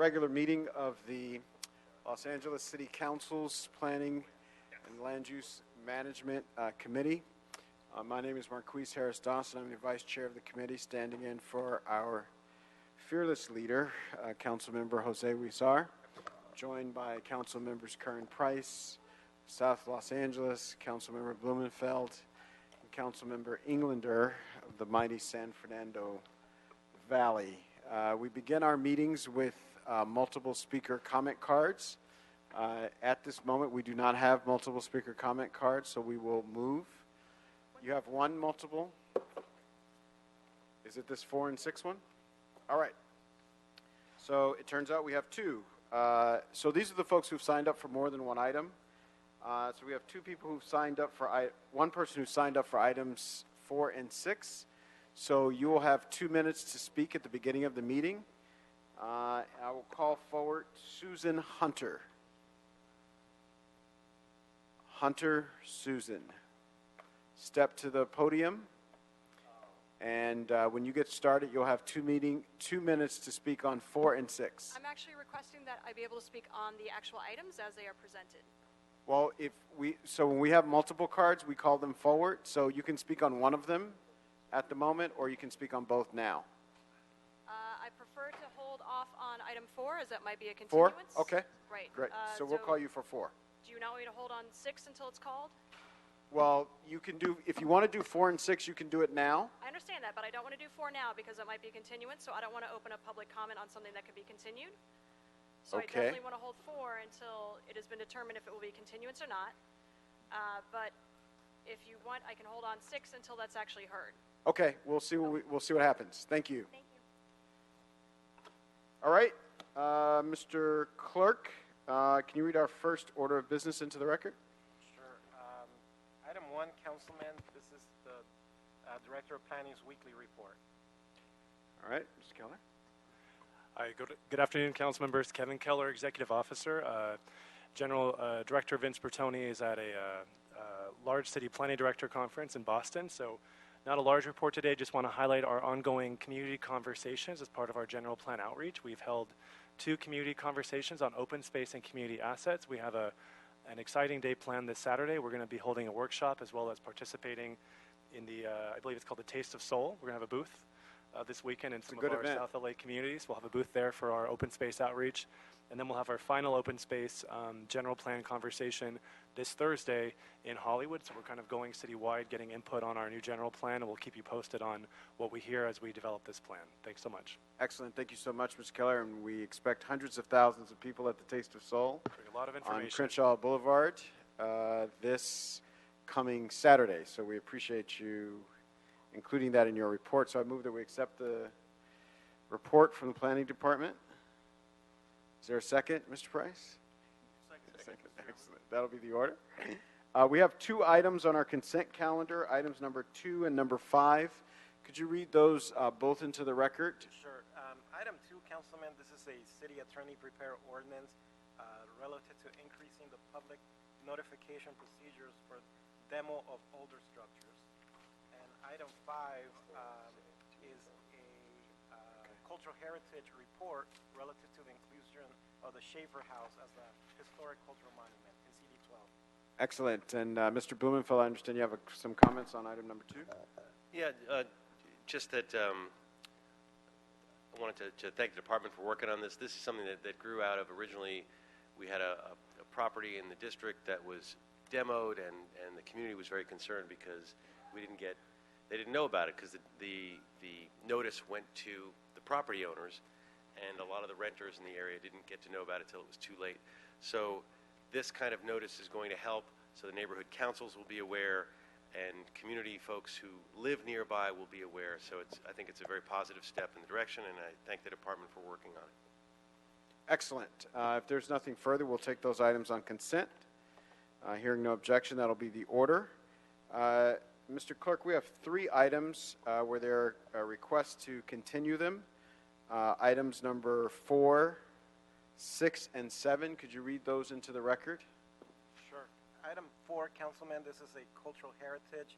regular meeting of the Los Angeles City Council's Planning and Land Use Management Committee. My name is Marquise Harris Dawson. I'm the Vice Chair of the committee, standing in for our fearless leader, Councilmember Jose Huizar, joined by Council Members Kern Price, South Los Angeles, Councilmember Blumenfeld, and Councilmember Englander of the mighty San Fernando Valley. We begin our meetings with multiple speaker comment cards. At this moment, we do not have multiple speaker comment cards, so we will move. You have one multiple. Is it this 4 and 6 one? All right. So it turns out we have two. So these are the folks who've signed up for more than one item. So we have two people who've signed up for, one person who signed up for items 4 and 6. So you will have 2 minutes to speak at the beginning of the meeting. I will call forward Susan Hunter. Hunter Susan. Step to the podium. And when you get started, you'll have 2 minutes to speak on 4 and 6. I'm actually requesting that I be able to speak on the actual items as they are presented. Well, so when we have multiple cards, we call them forward. So you can speak on one of them at the moment, or you can speak on both now. I prefer to hold off on item 4, as that might be a 4? continuance. Okay. Right. Great. So we'll call you for 4. Do you not want me to hold on 6 until it's called? Well, you can do, if you want to do 4 and 6, you can do it now. I understand that, but I don't want to do 4 now because it might be a continuance, so I don't want to open up public comment on something that could be continued. So Okay. I definitely want to hold 4 until it has been determined if it will be continuance or not. But if you want, I can hold on 6 until that's actually heard. Okay, we'll see what happens. Thank you. Thank you. All right, Mr. Clerk, can you read our first order of business into the record? Sure. Item 1, Councilman, this is the Director of Planning's weekly report. All right, Mr. Keller. Hi, good afternoon, council members. Kevin Keller, Executive Officer. General Director Vince Bertoni is at a large city planning director conference in Boston, so not a large report today, just want to highlight our ongoing community conversations as part of our general plan outreach. We've held 2 community conversations on open space and community assets. We have an exciting day planned this Saturday. We're going to be holding a workshop as well as participating in the, I believe it's called the Taste of Soul. We're going to have a booth this weekend in some of our South LA communities. We'll have a booth there for our open space outreach. And then we'll have our final open space general plan conversation this Thursday in Hollywood. So we're kind of going citywide, getting input on our new general plan, and we'll keep you posted on what we hear as we develop this plan. Thanks so much. Excellent. Thank you so much, Mr. Keller. And we expect hundreds of thousands of people at the Taste of Soul A lot of information on Crenshaw Boulevard this coming Saturday. So we appreciate you including that in your report. So I move that we accept the report from the Planning Department. Is there a second, Mr. Price? Second. Excellent. That'll be the order. We have 2 items on our consent calendar, items number 2 and number 5. Could you read those both into the record? Sure. Item 2, Councilman, this is a city attorney prepared ordinance relative to increasing the public notification procedures for demo of older structures. And item 5 is a cultural heritage report relative to the inclusion of the Schaefer House as a historic cultural monument in CD 12. Excellent. And Mr. Blumenfeld, I understand you have some comments on item number 2? Yeah, just that I wanted to thank the department for working on this. This is something that grew out of originally. We had a property in the district that was demoed, and the community was very concerned because they didn't know about it because the notice went to the property owners, and a lot of the renters in the area didn't get to know about it until it was too late. So this kind of notice is going to help, so the neighborhood councils will be aware, and community folks who live nearby will be aware. So I think it's a very positive step in the direction, and I thank the department for working on it. Excellent. If there's nothing further, we'll take those items on consent. Hearing no objection, that'll be the order. Mr. Clerk, we have 3 items where there are requests to continue them. Items number 4, 6, and 7. Could you read those into the record? Sure. Item 4, Councilman, this is a cultural heritage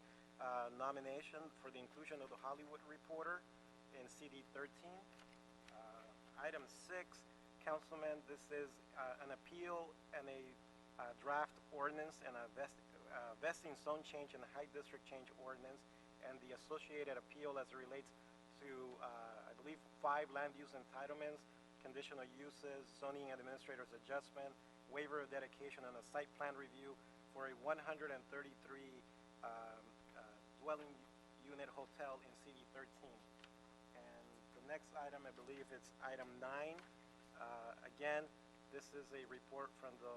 nomination for the inclusion of the Hollywood Reporter in CD 13. Item 6, Councilman. This is an appeal and a draft ordinance and a vesting zone change and height district change ordinance, and the associated appeal as it relates to, I believe, 5 land use entitlements, conditional uses, zoning administrator's adjustment, waiver of dedication, and a site plan review for a 133 dwelling unit hotel in CD 13. And the next item, I believe it's item 9. Again, this is a report from the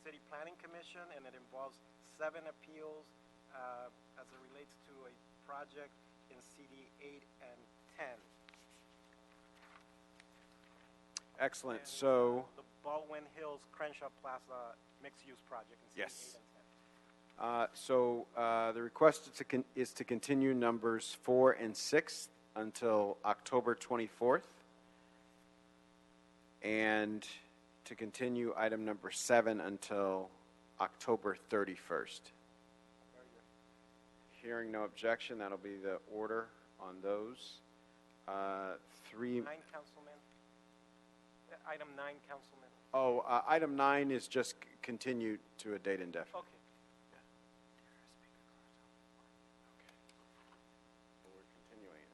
City Planning Commission, and it involves 7 appeals as it relates to a project in CD 8 and 10. Excellent. And So, the Baldwin Hills Crenshaw Plaza mixed-use project in CD Yes. 8 and 10. the request is to continue numbers 4 and 6 until October 24th, and to continue item number 7 until October 31st. Hearing no objection, that'll be the order on those. 3. 9, Councilman. Item 9, Councilman. Oh, item 9 is just continued to a date indefinite. Okay. We're continuing it.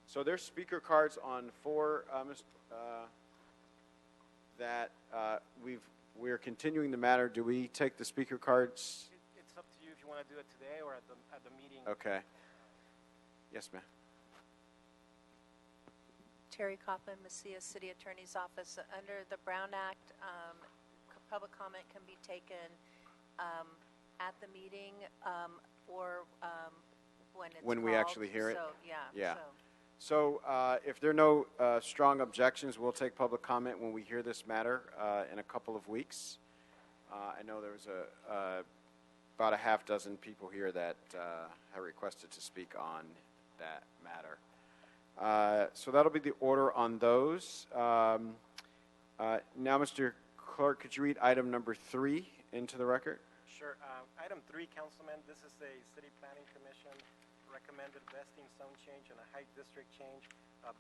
So there's speaker cards on 4, that we're continuing the matter. Do we take the speaker cards? It's up to you if you want to do it today or at the meeting. Okay. Yes, ma'am. Terry Coughlin, Messiah City Attorney's Office. Under the Brown Act, public comment can be taken at the meeting or when it's When we called. actually hear it? So, yeah. Yeah. So. So if there are no strong objections, we'll take public comment when we hear this matter in a couple of weeks. I know there was about a half dozen people here that have requested to speak on that matter. So that'll be the order on those. Now, Mr. Clerk, could you read item number 3 into the record? Sure. Item 3, Councilman, this is a City Planning Commission recommended vesting zone change and a height district change.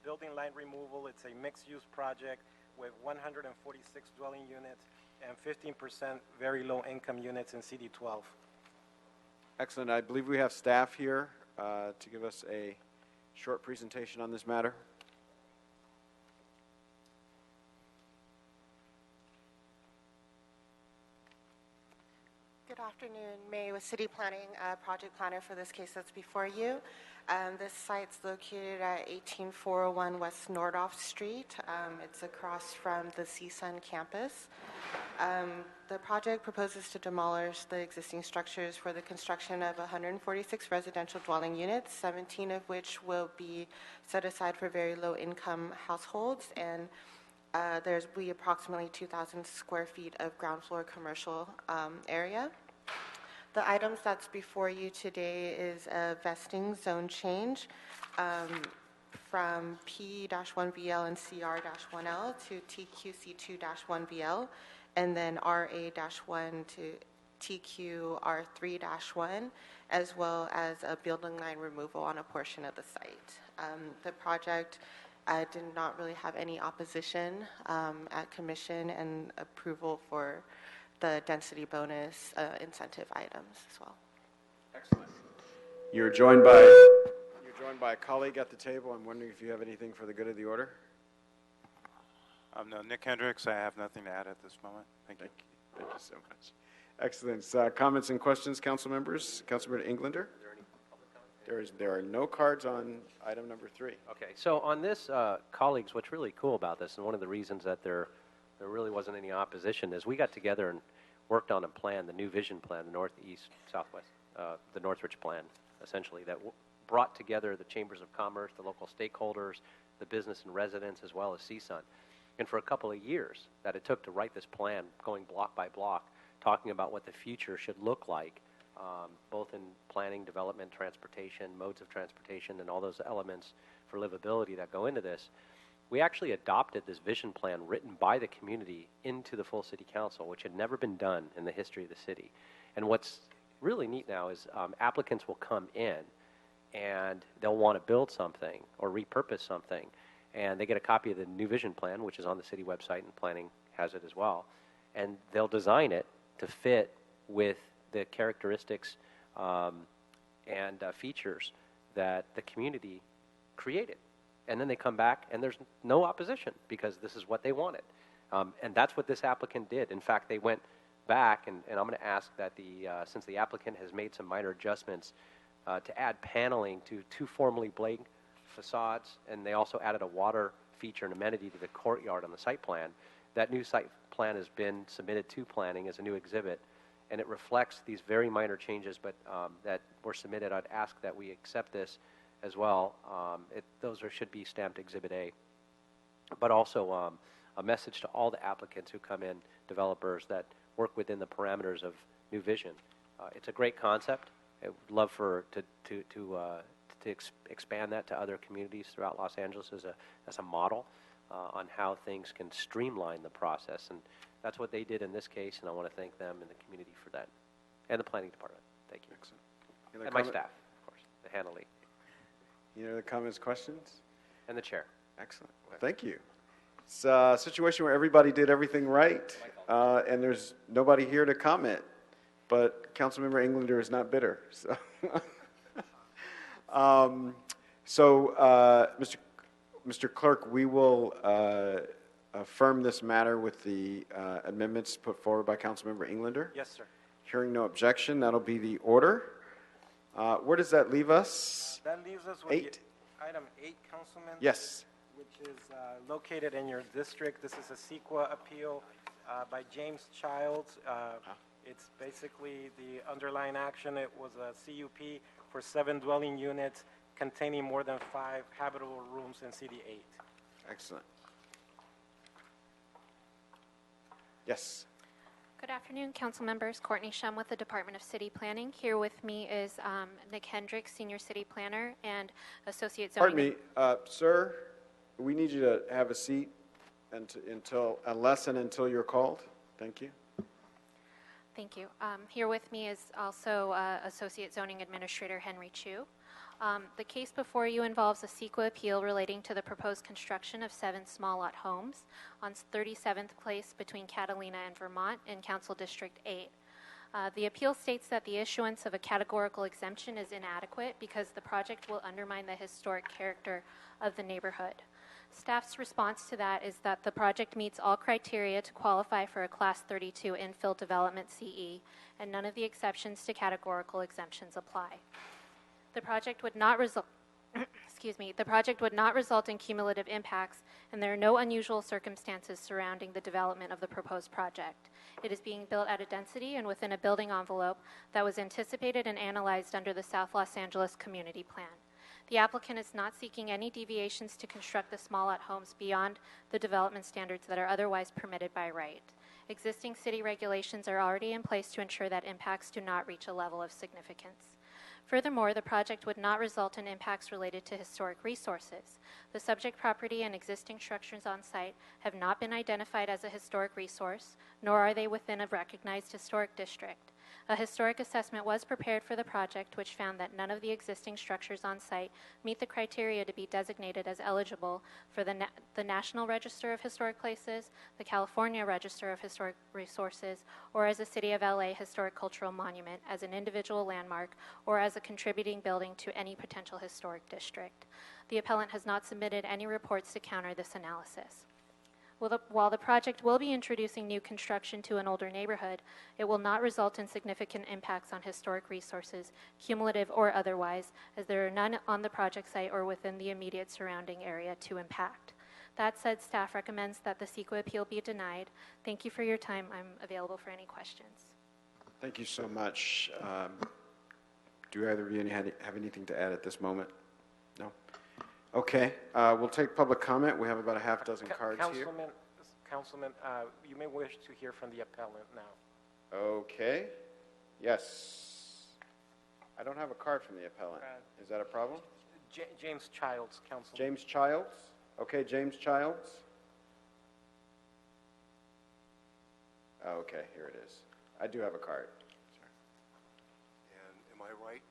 Building line removal, it's a mixed-use project with 146 dwelling units and 15% very low-income units in CD 12. Excellent. I believe we have staff here to give us a short presentation on this matter. Good afternoon. May with City Planning, project planner for this case that's before you. This site's located at 18401 West Nordhoff Street. It's across from the CSUN campus. The project proposes to demolish the existing structures for the construction of 146 residential dwelling units, 17 of which will be set aside for very low-income households, and there's be approximately 2,000 square feet of ground floor commercial area. The items that's before you today is a vesting zone change from P-1BL and CR-1L to TQC2-1BL, and then RA-1 to TQR3-1, as well as a building line removal on a portion of the site. The project did not really have any opposition at commission and approval for the density bonus incentive items as well. Excellent. You're joined by a colleague at the table. I'm wondering if you have anything for the good of the order. No, Nick Hendricks. I have nothing to add at this moment. Thank you. Thank you so much. Excellent. Comments and questions, council members? Councilmember Englander? Are there any public comments? There are no cards on item number 3. Okay, so on this, colleagues, what's really cool about this, and one of the reasons that there really wasn't any opposition, is we got together and worked on a plan, the new vision plan, the northeast, southwest, the Northridge plan, essentially, that brought together the chambers of commerce, the local stakeholders, the business and residents, as well as CSUN. And for a couple of years that it took to write this plan, going block by block, talking about what the future should look like, both in planning, development, transportation, modes of transportation, and all those elements for livability that go into this, we actually adopted this vision plan written by the community into the full city council, which had never been done in the history of the city. And what's really neat now is applicants will come in and they'll want to build something or repurpose something. and they get a copy of the new vision plan, which is on the city website, and planning has it as well. And they'll design it to fit with the characteristics and features that the community created. And then they come back, and there's no opposition because this is what they wanted. And that's what this applicant did. In fact, they went back, and I'm going to ask that since the applicant has made some minor adjustments to add paneling to 2 formerly blank facades, and they also added a water feature and amenity to the courtyard on the site plan. That new site plan has been submitted to planning as a new exhibit, and it reflects these very minor changes, but that were submitted. I'd ask that we accept this as well. Those should be stamped Exhibit A. But also a message to all the applicants who come in, developers that work within the parameters of New Vision. It's a great concept. I would love to expand that to other communities throughout Los Angeles as a model on how things can streamline the process. And that's what they did in this case, and I want to thank them and the community for that, and the planning department. Thank you. Excellent. And my staff, of course, the Hanley. Any other comments, questions? And the chair. Excellent. Well, thank you. It's a situation where everybody did everything right, and there's nobody here to comment. But Councilmember Englander is not bitter. So, Mr. Clerk, we will affirm this matter with the amendments put forward by Councilmember Englander. Yes, sir. Hearing no objection, that'll be the order. Where does that leave us? That leaves us with 8? Item 8, Councilman. Yes. Which is located in your district. This is a CEQA appeal by James Childs. It's basically the underlying action. It was a CUP for 7 dwelling units containing more than 5 habitable rooms in CD8. Excellent. Yes. Good afternoon, council members. Courtney Shum with the Department of City Planning. Here with me is Nick Hendricks, Senior City Planner and Associate Zoning. Pardon me, sir, we need you to have a seat until you're called. Thank you. Thank you. Here with me is also Associate Zoning Administrator Henry Chu. The case before you involves a CEQA appeal relating to the proposed construction of 7 small lot homes on 37th Place between Catalina and Vermont in Council District 8. The appeal states that the issuance of a categorical exemption is inadequate because the project will undermine the historic character of the neighborhood. Staff's response to that is that the project meets all criteria to qualify for a Class 32 infill development CE, and none of the exceptions to categorical exemptions apply. The project would not result the project would not result in cumulative impacts, and there are no unusual circumstances surrounding the development of the proposed project. It is being built at a density and within a building envelope that was anticipated and analyzed under the South Los Angeles Community Plan. The applicant is not seeking any deviations to construct the small lot homes beyond the development standards that are otherwise permitted by right. Existing city regulations are already in place to ensure that impacts do not reach a level of significance. Furthermore, the project would not result in impacts related to historic resources. The subject property and existing structures on site have not been identified as a historic resource, nor are they within a recognized historic district. A historic assessment was prepared for the project, which found that none of the existing structures on site meet the criteria to be designated as eligible for the National Register of Historic Places, the California Register of Historic Resources, or as a City of LA Historic Cultural Monument, as an individual landmark, or as a contributing building to any potential historic district. The appellant has not submitted any reports to counter this analysis. While the project will be introducing new construction to an older neighborhood, it will not result in significant impacts on historic resources, cumulative or otherwise, as there are none on the project site or within the immediate surrounding area to impact. That said, staff recommends that the CEQA appeal be denied. Thank you for your time. I'm available for any questions. Thank you so much. Do either of you have anything to add at this moment? No? Okay, we'll take public comment. We have about a half dozen cards here. Councilman, you may wish to hear from the appellant now. Okay. Yes. I don't have a card from the appellant. Is that a problem? James Childs, Councilman. James Childs? Okay, James Childs. Okay, here it is. I do have a card. Sorry. And am I right?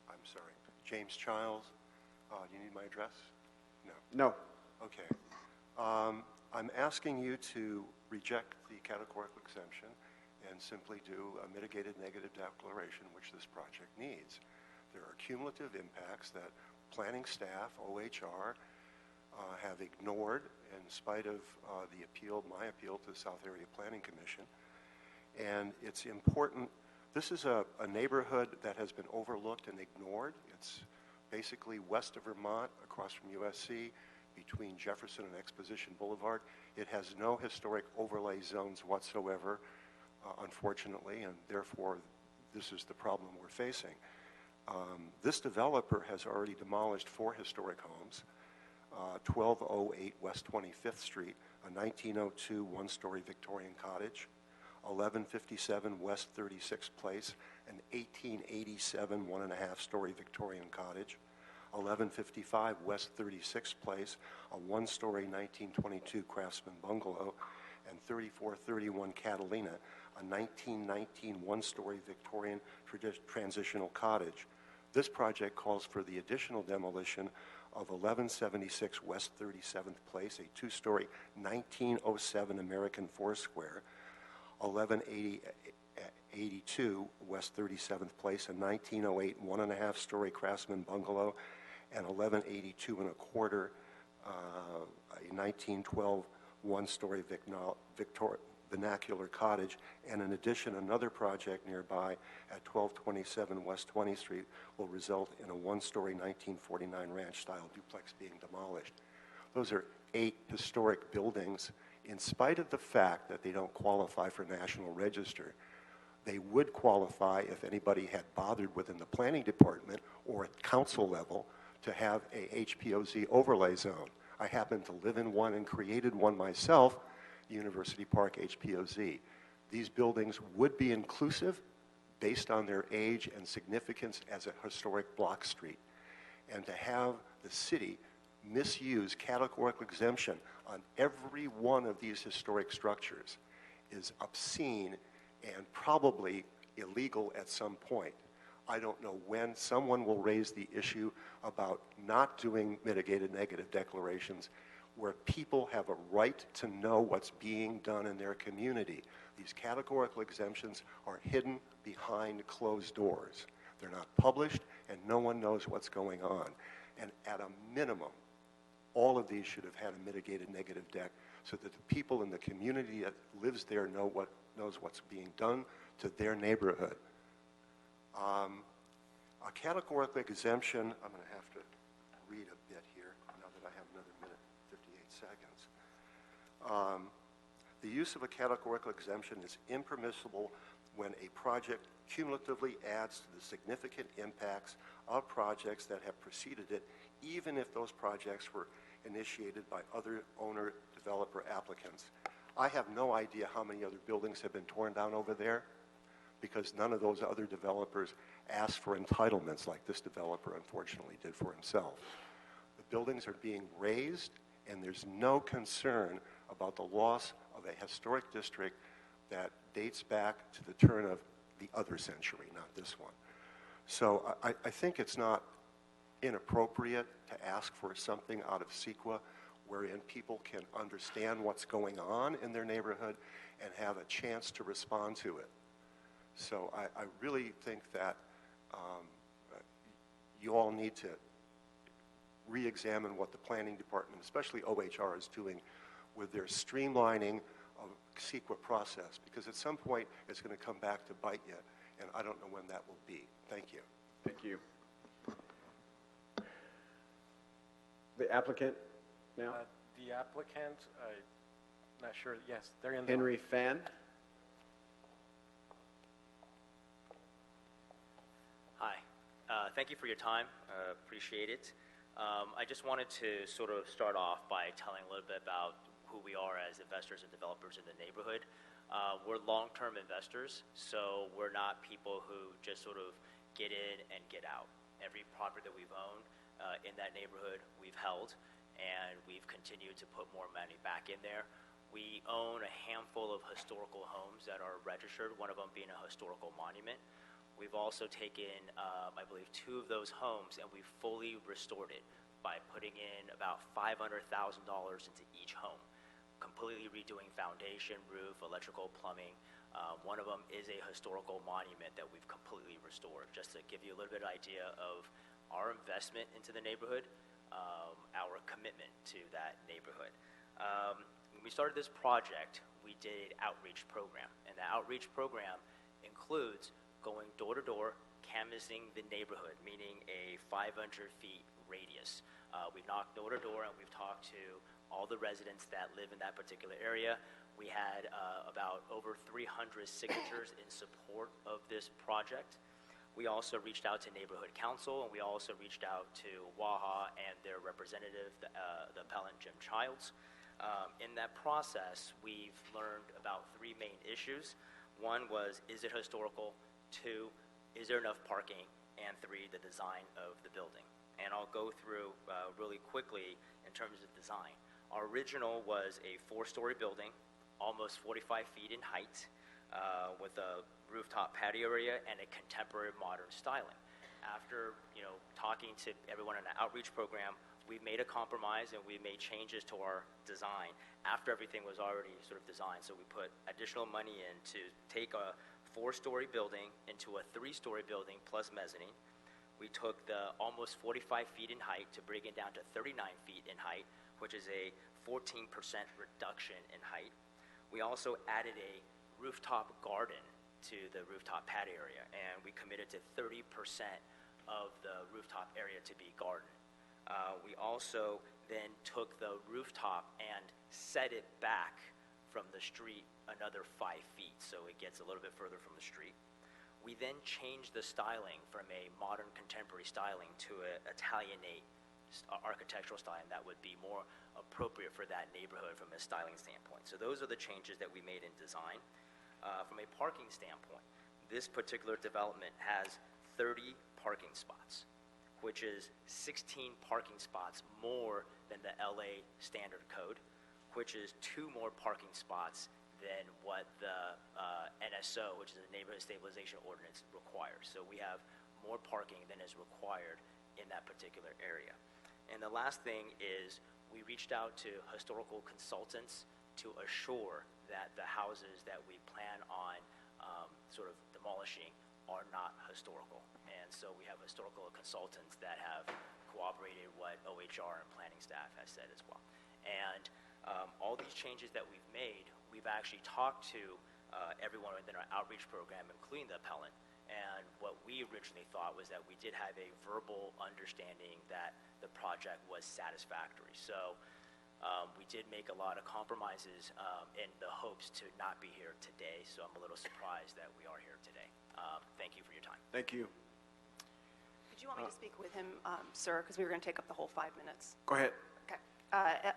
I'm sorry. James Childs. Do you need my address? No. No. Okay. I'm asking you to reject the categorical exemption and simply do a mitigated negative declaration, which this project needs. There are cumulative impacts that planning staff, OHR, have ignored in spite of my appeal to the South Area Planning Commission. And it's important. This is a neighborhood that has been overlooked and ignored. It's basically west of Vermont, across from USC, between Jefferson and Exposition Boulevard. It has no historic overlay zones whatsoever, unfortunately, and therefore this is the problem we're facing. This developer has already demolished 4 historic homes, 1208 West 25th Street, a 1902 one-story Victorian cottage, 1157 West 36th Place, an 1887 one-and-a-half-story Victorian cottage, 1155 West 36th Place, a one-story 1922 Craftsman bungalow, and 3431 Catalina, a 1919 one-story Victorian transitional cottage. This project calls for the additional demolition of 1176 West 37th Place, a two-story 1907 American Foursquare, 1182 West 37th Place, a 1908 one-and-a-half-story Craftsman bungalow, and 1182 and a quarter, a 1912 one-story vernacular cottage, and in addition, another project nearby at 1227 West 20th Street will result in a one-story 1949 ranch-style duplex being demolished. Those are 8 historic buildings. In spite of the fact that they don't qualify for National Register, they would qualify if anybody had bothered within the planning department or at council level to have a HPOZ overlay zone. I happen to live in one and created one myself, University Park HPOZ. These buildings would be inclusive based on their age and significance as a historic block street. And to have the city misuse categorical exemption on every one of these historic structures is obscene and probably illegal at some point. I don't know when someone will raise the issue about not doing mitigated negative declarations where people have a right to know what's being done in their community. These categorical exemptions are hidden behind closed doors. They're not published, and no one knows what's going on. And at a minimum, all of these should have had a mitigated negative dec so that the people in the community that lives there knows what's being done to their neighborhood. A categorical exemption, I'm going to have to read a bit here now that I have another minute, 58 seconds. The use of a categorical exemption is impermissible when a project cumulatively adds to the significant impacts of projects that have preceded it, even if those projects were initiated by other owner-developer applicants. I have no idea how many other buildings have been torn down over there because none of those other developers asked for entitlements like this developer unfortunately did for himself. The buildings are being raised, and there's no concern about the loss of a historic district that dates back to the turn of the other century, not this one. So I think it's not inappropriate to ask for something out of CEQA wherein people can understand what's going on in their neighborhood and have a chance to respond to it. So I really think that you all need to re-examine what the planning department, especially OHR, is doing with their streamlining of CEQA process, because at some point it's going to come back to bite you, and I don't know when that will be. Thank you. Thank you. The applicant now? The applicant, I'm not sure, yes, they're in the... Henry Fan. Hi. Thank you for your time. Appreciate it. I just wanted to sort of start off by telling a little bit about who we are as investors and developers in the neighborhood. We're long-term investors, so we're not people who just sort of get in and get out. Every property that we've owned in that neighborhood, we've held, and we've continued to put more money back in there. We own a handful of historical homes that are registered, one of them being a historical monument. We've also taken, I believe, 2 of those homes, and we've fully restored it. by putting in about $500,000 into each home, completely redoing foundation, roof, electrical, plumbing. One of them is a historical monument that we've completely restored, just to give you a little bit of idea of our investment into the neighborhood, our commitment to that neighborhood. When we started this project, we did an outreach program, and the outreach program includes going door to door, canvassing the neighborhood, meaning a 500 feet radius. We've knocked door to door and we've talked to all the residents that live in that particular area. We had about over 300 signatures in support of this project. We also reached out to Neighborhood Council, and we also reached out to WAHA and their representative, the appellant Jim Childs. In that process, we've learned about three main issues. One was, is it historical? Two, is there enough parking? And three, the design of the building. And I'll go through really quickly in terms of design. Our original was a 4-story building, almost 45 feet in height, with a rooftop patio area and a contemporary modern styling. After talking to everyone in the outreach program, we made a compromise and we made changes to our design after everything was already sort of designed. So we put additional money in to take a 4-story building into a 3-story building plus mezzanine. We took the almost 45 feet in height to bring it down to 39 feet in height, which is a 14% reduction in height. We also added a rooftop garden to the rooftop patio area, and we committed to 30% of the rooftop area to be garden. We also then took the rooftop and set it back from the street another 5 feet, so it gets a little bit further from the street. We then changed the styling from a modern contemporary styling to an Italianate architectural styling that would be more appropriate for that neighborhood from a styling standpoint. So those are the changes that we made in design. From a parking standpoint, this particular development has 30 parking spots, which is 16 parking spots more than the LA standard code, which is 2 more parking spots than what the NSO, which is the Neighborhood Stabilization Ordinance, requires. So we have more parking than is required in that particular area. And the last thing is we reached out to historical consultants to assure that the houses that we plan on sort of demolishing are not historical. And so we have historical consultants that have cooperated what OHR and planning staff has said as well. And all these changes that we've made, we've actually talked to everyone within our outreach program, including the appellant. And what we originally thought was that we did have a verbal understanding that the project was satisfactory. So we did make a lot of compromises in the hopes to not be here today. So I'm a little surprised that we are here today. Thank you for your time. Thank you. Did you want me to speak with him, sir? Because we were going to take up the whole 5 minutes. Go ahead. Okay.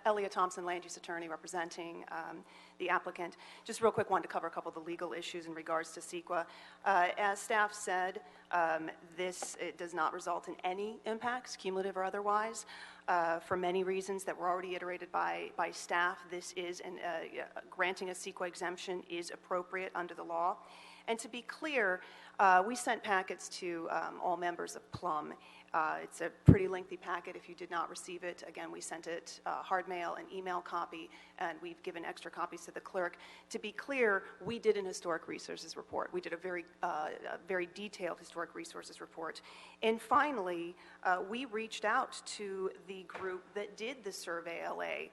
Elliot Thompson, land use attorney representing the applicant. Just real quick, wanted to cover a couple of the legal issues in regards to CEQA. As staff said, it does not result in any impacts, cumulative or otherwise, for many reasons that were already iterated by staff. This is, granting a CEQA exemption is appropriate under the law. And to be clear, we sent packets to all members of Plum. It's a pretty lengthy packet. If you did not receive it, again, we sent it hard mail and email copy, and we've given extra copies to the clerk. To be clear, we did an historic resources report. We did a very detailed historic resources report. And finally, we reached out to the group that did the Survey LA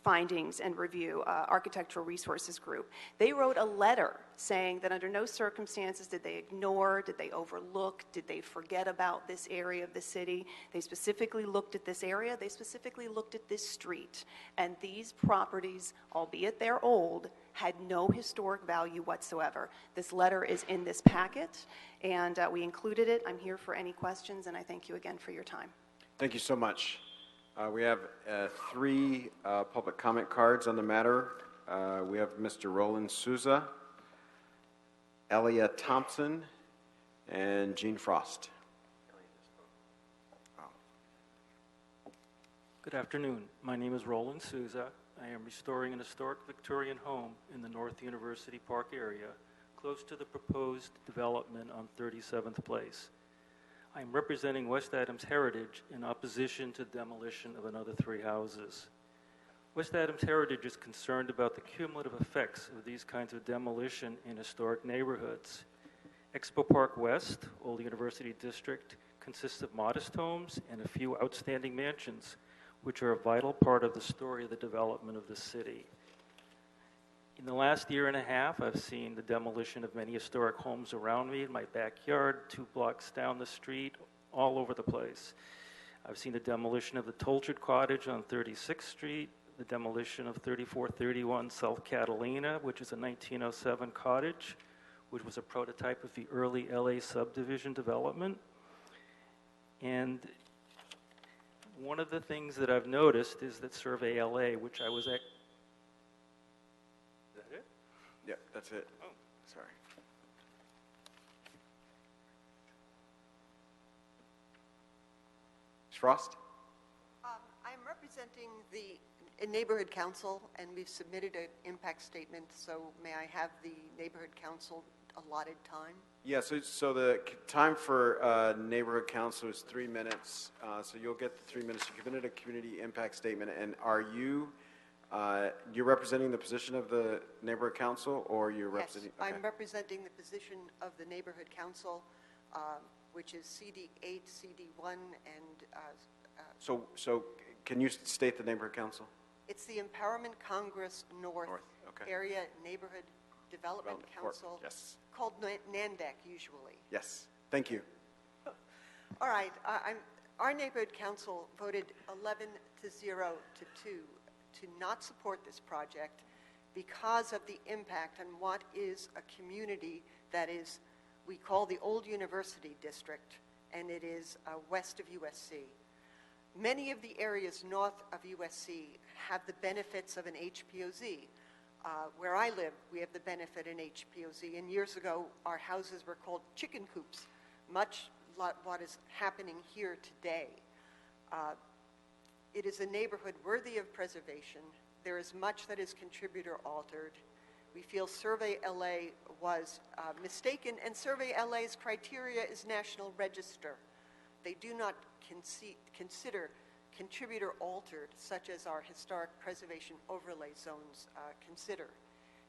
findings and review, Architectural Resources Group. They wrote a letter saying that under no circumstances did they ignore, did they overlook, did they forget about this area of the city. They specifically looked at this area, they specifically looked at this street, and these properties, albeit they're old, had no historic value whatsoever. This letter is in this packet, and we included it. I'm here for any questions, and I thank you again for your time. Thank you so much. We have 3 public comment cards on the matter. We have Mr. Roland Souza, Elia Thompson, and Jean Frost. Good afternoon. My name is Roland Souza. I am restoring an historic Victorian home in the North University Park area, close to the proposed development on 37th Place. I'm representing West Adams Heritage in opposition to demolition of another 3 houses. West Adams Heritage is concerned about the cumulative effects of these kinds of demolition in historic neighborhoods. Expo Park West, Old University District, consists of modest homes and a few outstanding mansions, which are a vital part of the story of the development of the city. In the last year and a half, I've seen the demolition of many historic homes around me, in my backyard, 2 blocks down the street, all over the place. I've seen the demolition of the Tolchard Cottage on 36th Street, the demolition of 3431 South Catalina, which is a 1907 cottage, which was a prototype of the early LA subdivision development. And one of the things that I've noticed is that Survey LA, which I was at. Is that it? Yeah, that's it. Oh. Sorry. Ms. Frost? I'm representing the neighborhood council, and we've submitted an impact statement, so may I have the neighborhood council allotted time? Yeah, so the time for neighborhood council is 3 minutes. So you'll get the 3 minutes. You submitted a community impact statement, and are you you're representing the position of the neighborhood council, or you're representing? Yes, Okay. I'm representing the position of the neighborhood council, which is CD8, CD1, and So can you state the neighborhood council? it's the Empowerment Congress North okay. Area Neighborhood Development Council, Yes. called NANDEC usually. Yes. Thank you. All right, our neighborhood council voted 11-0 to 2 to not support this project because of the impact on what is a community that is, we call the Old University District, and it is west of USC. Many of the areas north of USC have the benefits of an HPOZ. Where I live, we have the benefit in HPOZ, and years ago, our houses were called chicken coops, much like what is happening here today. It is a neighborhood worthy of preservation. There is much that is contributor altered. We feel Survey LA was mistaken, and Survey LA's criteria is National Register. They do not consider contributor altered, such as our historic preservation overlay zones consider.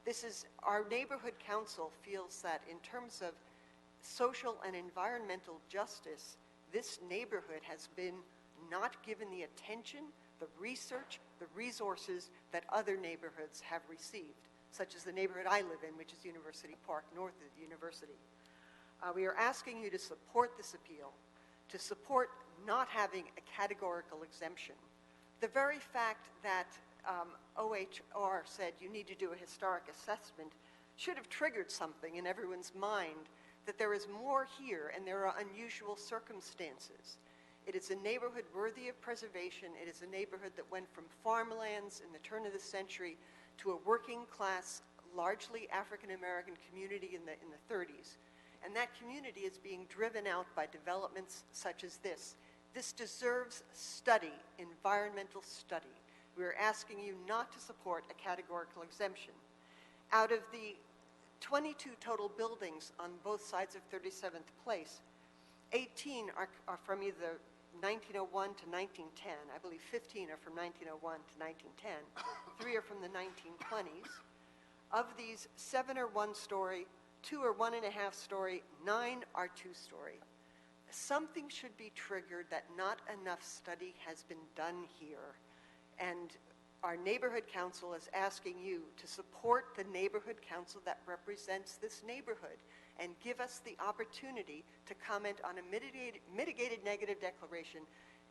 This is, our neighborhood council feels that in terms of social and environmental justice, this neighborhood has been not given the attention, the research, the resources that other neighborhoods have received, such as the neighborhood I live in, which is University Park, north of the university. We are asking you to support this appeal, to support not having a categorical exemption. The very fact that OHR said you need to do a historic assessment should have triggered something in everyone's mind that there is more here and there are unusual circumstances. It is a neighborhood worthy of preservation. It is a neighborhood that went from farmlands in the turn of the century to a working class, largely African-American community in the 30s. And that community is being driven out by developments such as this. This deserves study, environmental study. We are asking you not to support a categorical exemption. Out of the 22 total buildings on both sides of 37th Place, 18 are from either 1901 to 1910. I believe 15 are from 1901 to 1910. 3 are from the 1920s. Of these, 7 are 1-story, 2 are 1.5-story, 9 are 2-story. Something should be triggered that not enough study has been done here. And our neighborhood council is asking you to support the neighborhood council that represents this neighborhood and give us the opportunity to comment on a mitigated negative declaration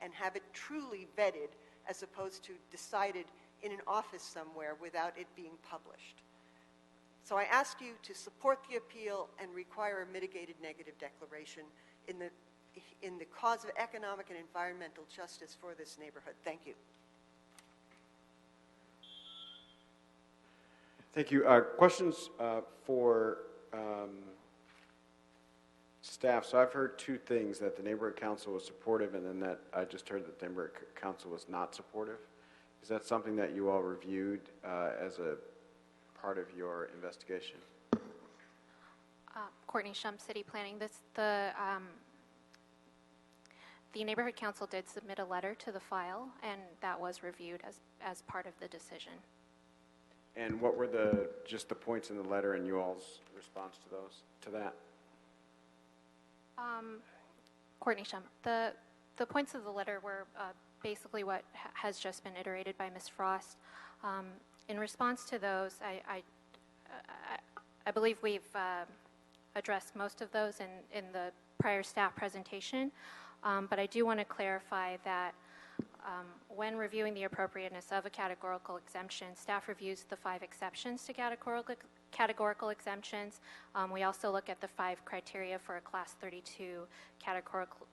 and have it truly vetted as opposed to decided in an office somewhere without it being published. So I ask you to support the appeal and require a mitigated negative declaration in the cause of economic and environmental justice for this neighborhood. Thank you. Thank you. Questions for staff. So I've heard 2 things, that the neighborhood council was supportive, and then that I just heard that the neighborhood council was not supportive. Is that something that you all reviewed as a part of your investigation? Courtney Shum, City Planning. The Neighborhood Council did submit a letter to the file, and that was reviewed as part of the decision. And what were just the points in the letter and you all's response to that? Courtney Shum. The points of the letter were basically what has just been iterated by Ms. Frost. In response to those, I believe we've addressed most of those in the prior staff presentation, but I do want to clarify that when reviewing the appropriateness of a categorical exemption, staff reviews the 5 exceptions to categorical exemptions. We also look at the 5 criteria for a Class 32 categorical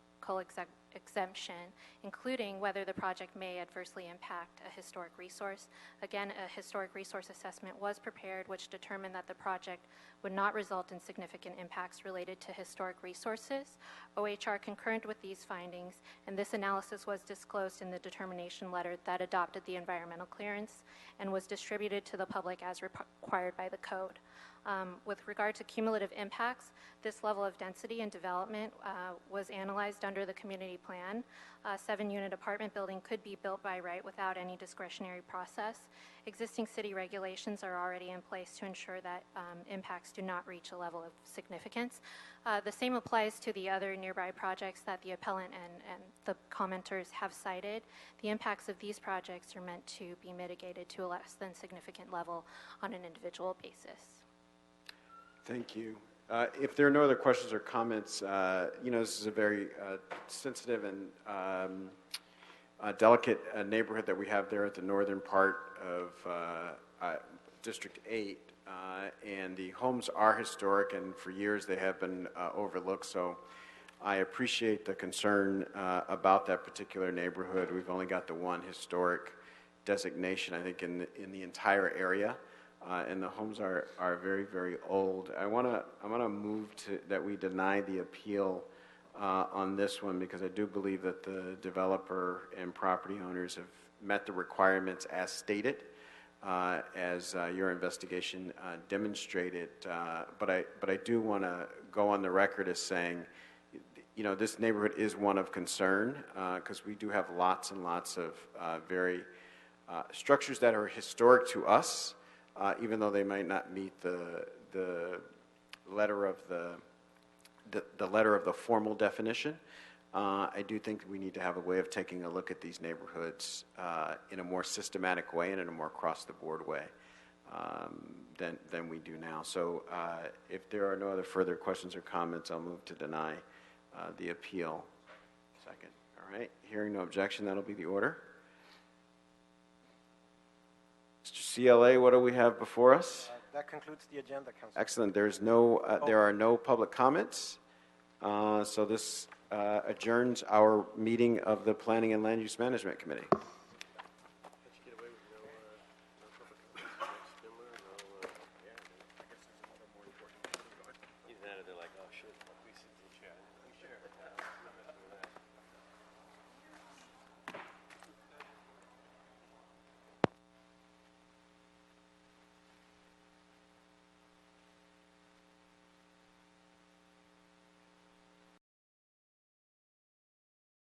exemption, including whether the project may adversely impact a historic resource. Again, a historic resource assessment was prepared, which determined that the project would not result in significant impacts related to historic resources. OHR concurred with these findings, and this analysis was disclosed in the determination letter that adopted the environmental clearance and was distributed to the public as required by the code. With regard to cumulative impacts, this level of density and development was analyzed under the community plan. A 7-unit apartment building could be built by right without any discretionary process. Existing city regulations are already in place to ensure that impacts do not reach a level of significance. The same applies to the other nearby projects that the appellant and the commenters have cited. The impacts of these projects are meant to be mitigated to a less than significant level on an individual basis. Thank you. If there are no other questions or comments, this is a very sensitive and delicate neighborhood that we have there at the northern part of District 8, and the homes are historic, and for years they have been overlooked, so I appreciate the concern about that particular neighborhood. We've only got the one historic designation, I think, in the entire area. And the homes are very, very old. I want to move to that we deny the appeal on this one, because I do believe that the developer and property owners have met the requirements as stated, as your investigation demonstrated. But I do want to go on the record as saying, this neighborhood is one of concern, because we do have lots and lots of very structures that are historic to us. Even though they might not meet the letter of the formal definition, I do think we need to have a way of taking a look at these neighborhoods in a more systematic way and in a more across-the-board way than we do now. So, if there are no other further questions or comments, I'll move to deny the appeal. Second. All right. Hearing no objection, that'll be the order. Mr. CLA, what do we have before us? That concludes the agenda, Council. Excellent. There are no public comments. So this adjourns our meeting of the Planning and Land Use Management Committee.